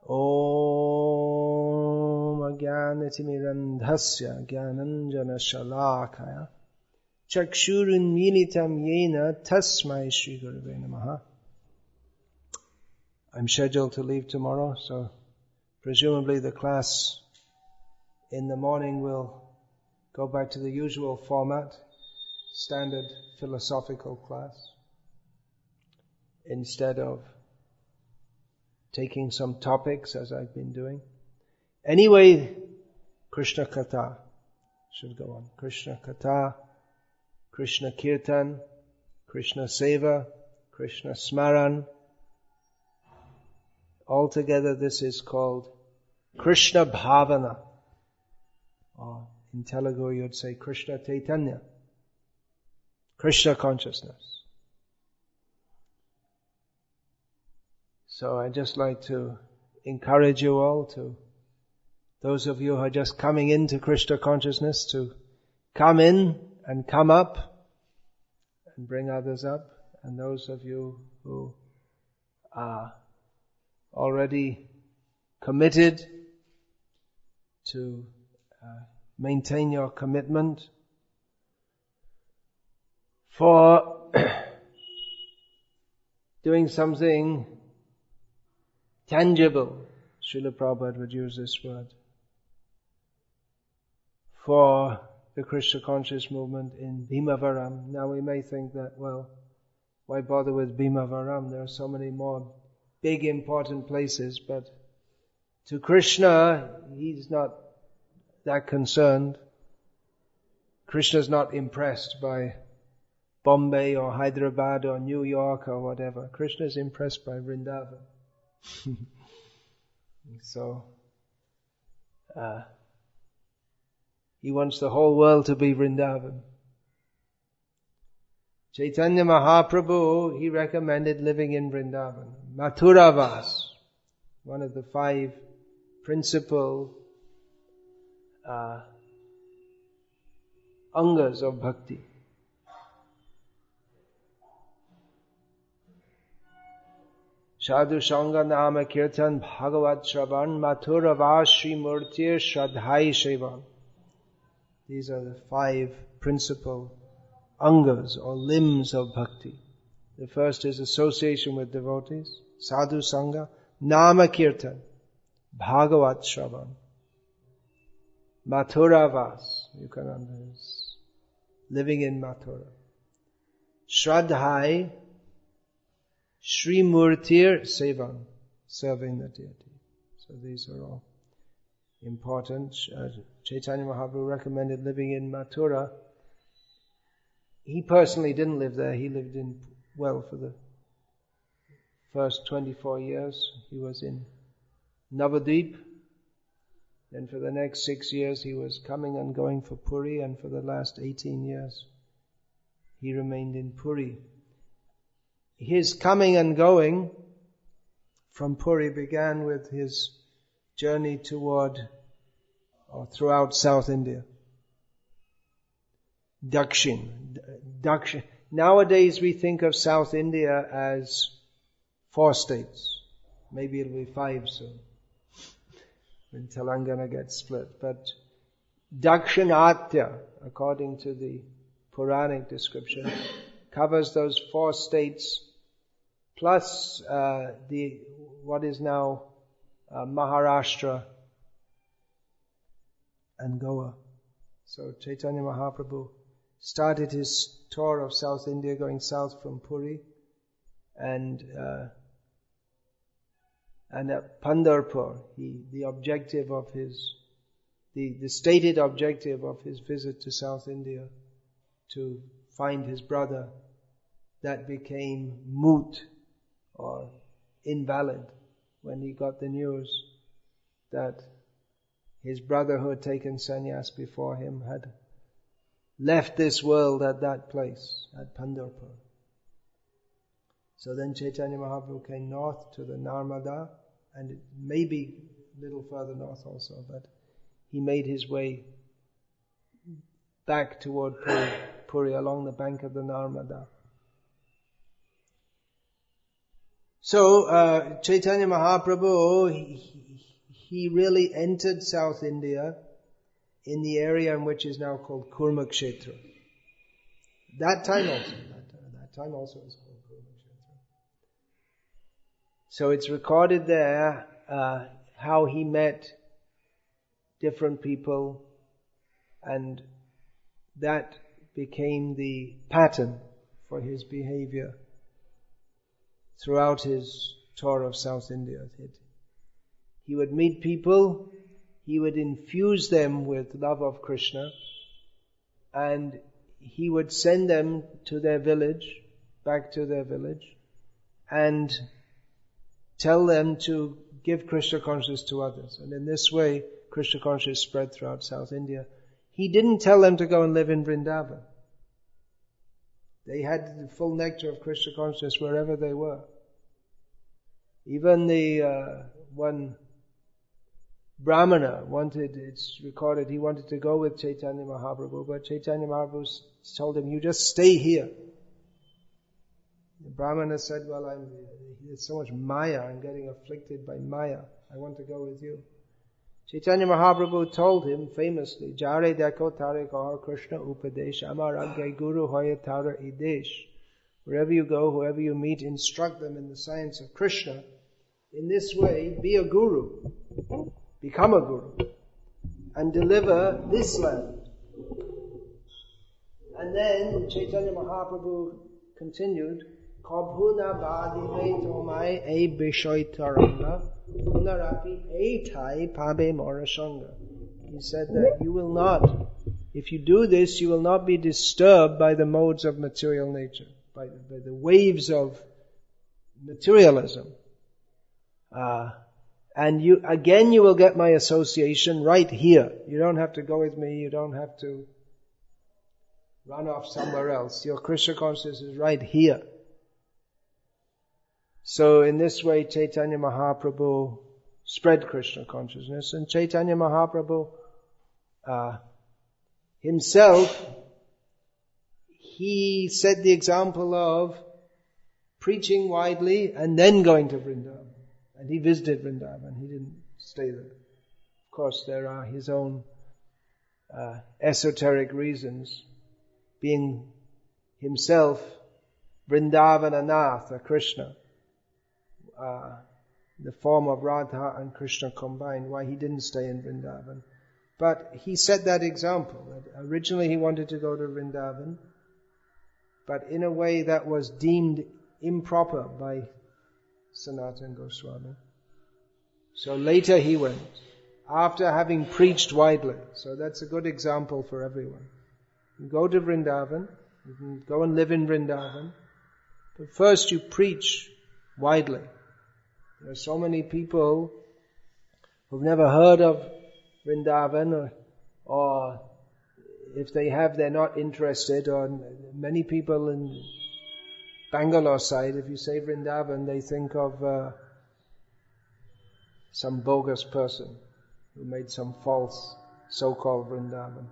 Om Ajnanatimirandhasya Jnananjana Shalakaya Chakshurunmilitam Yena Tasmai Shri Gurave Namaha. I'm scheduled to leave tomorrow, so presumably the class in the morning will go back to the usual format, standard philosophical class, instead of taking some topics as I've been doing. Anyway, Krishna Katha should go on. Krishna Katha, Krishna Kirtan, Krishna Seva, Krishna Smaran. Altogether this is called Krishna Bhavana. Or in Telugu you'd say Krishna Chaitanya. Krishna consciousness. So I'd just like to encourage you all to, those of you who are just coming into Krishna consciousness, to come in and come up and bring others up. And those of you who are already committed to maintain your commitment for doing something tangible. Srila Prabhupada would use this word. For the Krishna conscious movement in Bhimavaram. Now we may think that, well, why bother with Bhimavaram? There are so many more big important places, but to Krishna, he's not that concerned. Krishna's not impressed by Bombay or Hyderabad or New York or whatever. Krishna's impressed by Vrindavan. So, he wants the whole world to be Vrindavan. Chaitanya Mahaprabhu, he recommended living in Vrindavan. Mathuravas, one of the 5 principal angas of bhakti. Sadhu Sangha Nama Kirtan Bhagavat Shravan Mathuravas Shri Murtir Shradhai Shevan. These are the 5 principal angas or limbs of bhakti. The first is association with devotees, Sadhu Sangha, Nama Kirtan, Bhagavat Shravan, Mathuravas, you can understand, living in Mathura. Shradhai, Shri Murtir Sevan, serving the deity. So these are all important. Chaitanya Mahaprabhu recommended living in Mathura. He personally didn't live there. He lived in, for the first 24 years, he was in Navadvip. Then for the next 6 years, he was coming and going for Puri. And for the last 18 years, he remained in Puri. His coming and going from Puri began with his journey toward or throughout South India. Dakshin. Nowadays we think of South India as 4 states. Maybe it'll be 5 soon, when Telangana gets split. But Dakshinatya, according to the Puranic description, covers those 4 states plus what is now Maharashtra and Goa. So Chaitanya Mahaprabhu started his tour of South India going south from Puri, and at Pandharpur, the objective of his, the stated objective of his visit to South India, to find his brother, that became moot or invalid when he got the news that his brother who had taken sannyas before him had left this world at that place, at Pandharpur. So then Chaitanya Mahaprabhu came north to the Narmada, and it may be a little further north also, but he made his way back toward Puri along the bank of the Narmada. So Chaitanya Mahaprabhu, he really entered South India in the area in which is now called Kurmakshetra. That time also is called Kurmakshetra. So it's recorded there how he met different people, and that became the pattern for his behavior throughout his tour of South India. He would meet people, he would infuse them with love of Krishna, and he would send them to their village, back to their village, and tell them to give Krishna consciousness to others. And in this way, Krishna consciousness spread throughout South India. He didn't tell them to go and live in Vrindavan. They had the full nectar of Krishna consciousness wherever they were. Even the one Brahmana it's recorded, he wanted to go with Chaitanya Mahaprabhu, but Chaitanya Mahaprabhu told him, you just stay here. The Brahmana said, well, there's so much Maya, I'm getting afflicted by Maya. I want to go with you. Chaitanya Mahaprabhu told him famously, Jare deko tare kaha Krishna upadesh, amar agya guru hoya tara idesh. Wherever you go, whoever you meet, instruct them in the science of Krishna. In this way, be a guru. Become a guru. And deliver this land. And then Chaitanya Mahaprabhu continued, Kabhuna bhadi tomai e bishoitaranga, punarapi e thai pabe morasanga. He said that you will not, if you do this, you will not be disturbed by the modes of material nature, by the waves of materialism. And you will get my association right here. You don't have to go with me, you don't have to run off somewhere else. Your Krishna consciousness is right here. So in this way, Chaitanya Mahaprabhu spread Krishna consciousness, and Chaitanya Mahaprabhu himself, he set the example of preaching widely and then going to Vrindavan. And he visited Vrindavan, he didn't stay there. Of course, there are his own esoteric reasons, being himself Vrindavananath, Krishna, the form of Radha and Krishna combined, why he didn't stay in Vrindavan. But he set that example. That originally he wanted to go to Vrindavan, but in a way that was deemed improper by Sanatana Goswami. So later he went, after having preached widely. So that's a good example for everyone. You go to Vrindavan, you can go and live in Vrindavan, but first you preach widely. There are so many people who've never heard of Vrindavan, or if they have, they're not interested, or many people in Bangalore side, if you say Vrindavan, they think of some bogus person who made some false so-called Vrindavan.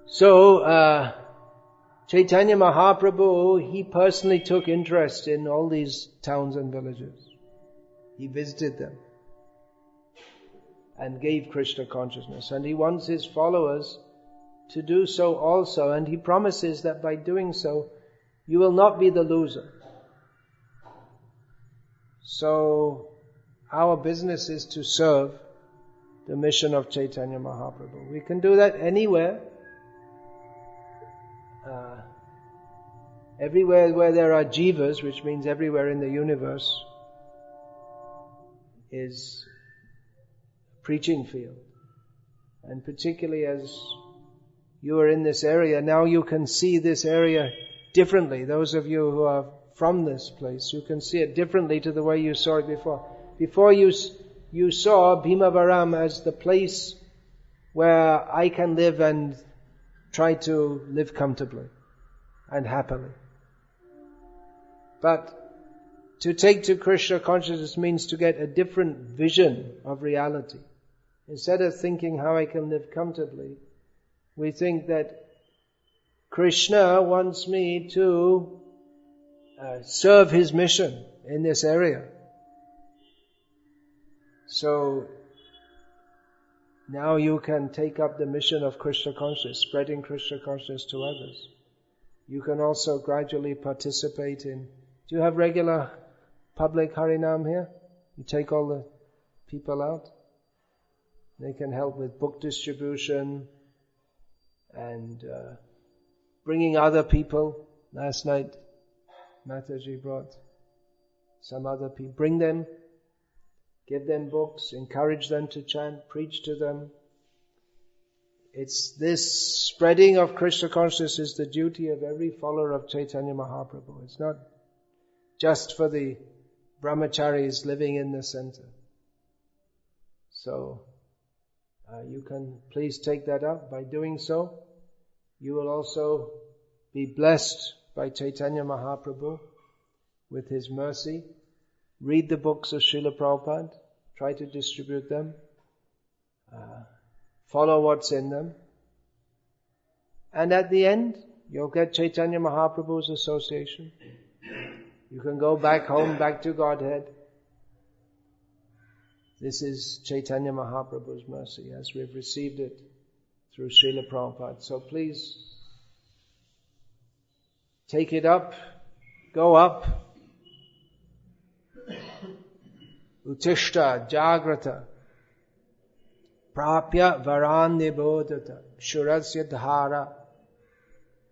So, Chaitanya Mahaprabhu, he personally took interest in all these towns and villages. He visited them and gave Krishna consciousness. And he wants his followers to do so also. And he promises that by doing so, you will not be the loser. So, our business is to serve the mission of Chaitanya Mahaprabhu. We can do that anywhere. Everywhere where there are jivas, which means everywhere in the universe, is a preaching field. And particularly as you are in this area, now you can see this area differently. Those of you who are from this place, you can see it differently to the way you saw it before. Before you saw Bhimavaram as the place where I can live and try to live comfortably and happily. But to take to Krishna consciousness means to get a different vision of reality. Instead of thinking how I can live comfortably, we think that Krishna wants me to serve his mission in this area. So now you can take up the mission of Krishna consciousness, spreading Krishna consciousness to others. You can also gradually participate in... Do you have regular public Harinam here? You take all the people out? They can help with book distribution and bringing other people. Last night, Mataji brought some other people. Bring them, give them books, encourage them to chant, preach to them. It's this spreading of Krishna consciousness is the duty of every follower of Chaitanya Mahaprabhu. It's not just for the brahmacharis living in the center. So, you can please take that up. By doing so, you will also be blessed by Chaitanya Mahaprabhu with his mercy. Read the books of Srila Prabhupada. Try to distribute them. Follow what's in them. And at the end, you'll get Chaitanya Mahaprabhu's association. You can go back home, back to Godhead. This is Chaitanya Mahaprabhu's mercy as we've received it through Srila Prabhupada. So please take it up, go up. Utishta Jagrata Prapya Varan Nibodhata Shurasya Dhara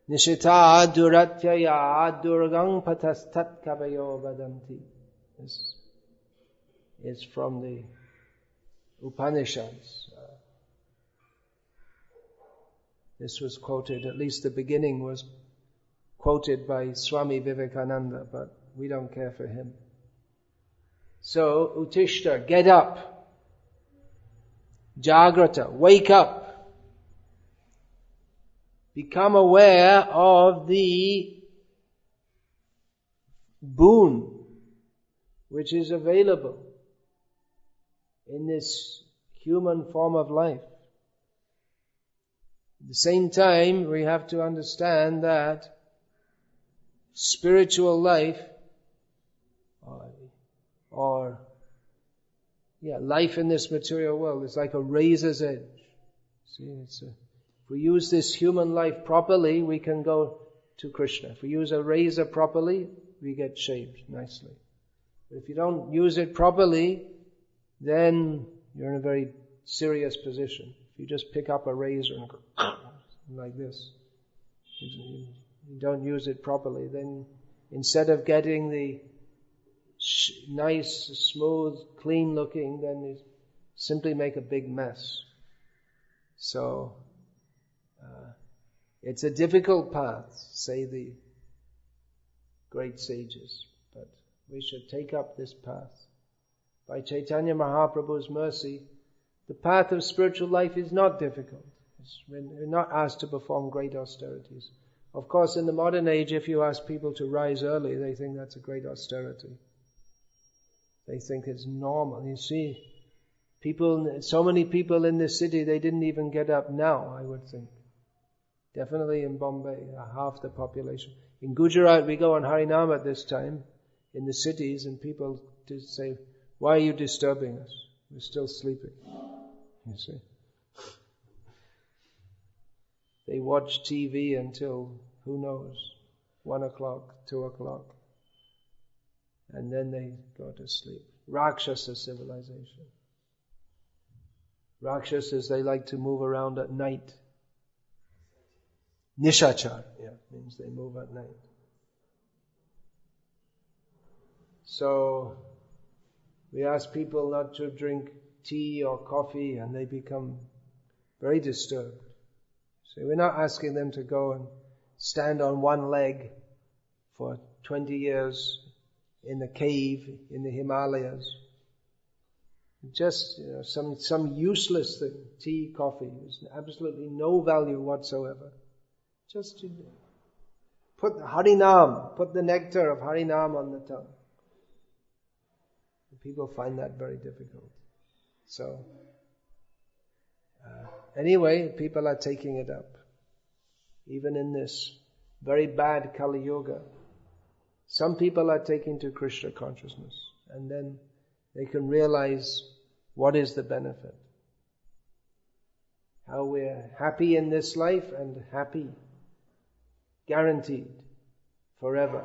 Nishita Duratyaya Durgang Patastat Kavayo Vadanti. This is from the Upanishads. This was quoted, at least the beginning was quoted by Swami Vivekananda, but we don't care for him. So, Utishta, get up. Jagrata, wake up. Become aware of the boon which is available in this human form of life. At the same time, we have to understand that spiritual life life in this material world is like a razor's edge. See, if we use this human life properly, we can go to Krishna. If we use a razor properly, we get shaved nicely. But if you don't use it properly, then you're in a very serious position. If you just pick up a razor and go like this, you don't use it properly, then instead of getting the nice, smooth, clean looking, then you simply make a big mess. So, it's a difficult path, say the great sages, but we should take up this path. By Chaitanya Mahaprabhu's mercy, the path of spiritual life is not difficult. We're not asked to perform great austerities. Of course, in the modern age, if you ask people to rise early, they think that's a great austerity. They think it's normal. You see, so many people in this city, they didn't even get up now, I would think. Definitely in Bombay, half the population. In Gujarat, we go on Harinam at this time, in the cities, and people just say, "Why are you disturbing us? We're still sleeping." You see. They watch TV until, who knows, 1 o'clock, 2 o'clock. And then they go to sleep. Rakshasa civilization. Rakshasas, they like to move around at night. Nishachar, means they move at night. So, we ask people not to drink tea or coffee and they become very disturbed. So we're not asking them to go and stand on one leg for 20 years in a cave in the Himalayas. Just some useless thing, tea, coffee, there's absolutely no value whatsoever. Just put Harinam, put the nectar of Harinam on the tongue. People find that very difficult. So, anyway, people are taking it up. Even in this very bad Kali Yuga, Some people are taken to Krishna consciousness, and then they can realize what is the benefit. How we're happy in this life and happy, guaranteed, forever.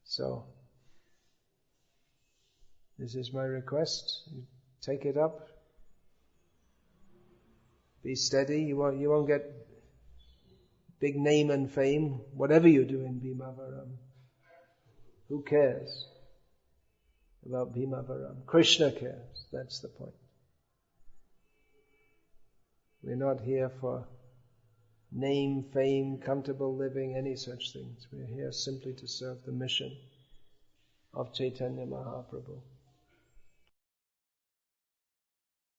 So, this is my request. You take it up. Be steady. You won't get big name and fame, whatever you do in Bhimavaram. Who cares about Bhimavaram? Krishna cares. That's the point. We're not here for name, fame, comfortable living, any such things. We're here simply to serve the mission of Chaitanya Mahaprabhu.